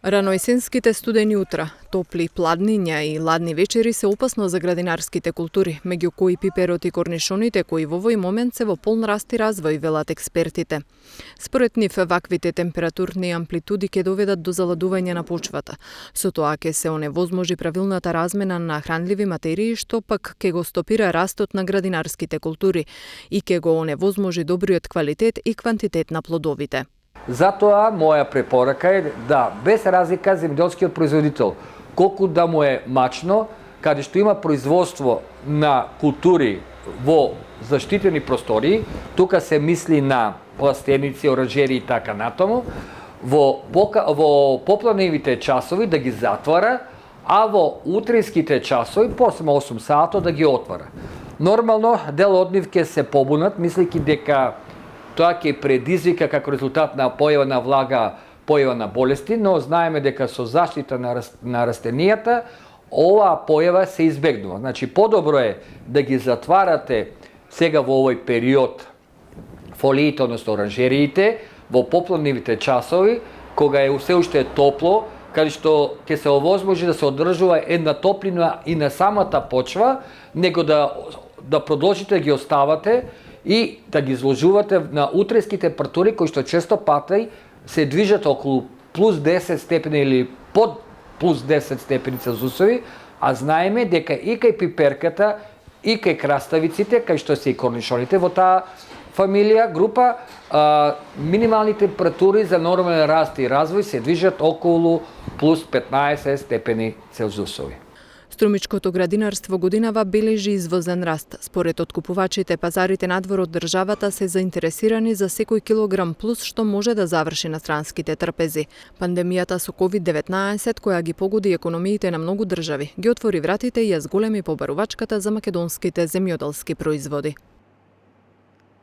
Раноесенските студени утра, топли пладниња и ладни вечери се опасно за градинарските култури, меѓу кои пиперот и корнишоните, кои во овој момент се во полн раст и развој, велат експертите. Според нив, ваквите температурни амплитуди ќе доведат до заладување на почвата. Со тоа ќе се оневозможи правилната размена на хранливи материи, што пак ќе го стопира растот на градинарските култури и ќе го оневозможи добриот квалитет и квантитет на плодовите. Затоа моја препорака е да, без разлика земјоделскиот производител, колку да му е мачно, каде што има производство на култури во заштитени простории, тука се мисли на пластеници, оранжери и така натаму, во попладневите часови да ги затвара, а во утринските часови, после 8 сато, да ги отвара. Нормално, дел од нив ќе се побунат, мислејќи дека тоа ќе предизвика како резултат на појава на влага, појава на болести, но знаеме дека со заштита на растенијата, оваа појава се избегнува. Значи, подобро е да ги затварате сега во овој период фолиите, односно оранжериите, во попладневите часови, кога е се уште топло, каде што ќе се овозможи да се одржува една топлина и на самата почва, него да продолжите да ги оставате и да ги изложувате на утрински температури кои што често пати се движат околу плюс 10 степени или под плюс 10 степени Целзиусови, а знаеме дека и кај пиперката, и кај краставиците, кај што се и корнишоните во таа фамилија, група, минимални температури за нормален раст и развој се движат околу плюс 15 степени Целзиусови. Струмичкото градинарство годинава бележи извозен раст. Според откупувачите, пазарите надвор од државата се заинтересирани за секој килограм плюс што може да заврши на странските трпези. Пандемијата со COVID-19, која ги погоди економиите на многу држави, ги отвори вратите и ја зголеми побарувачката за македонските земјоделски производи.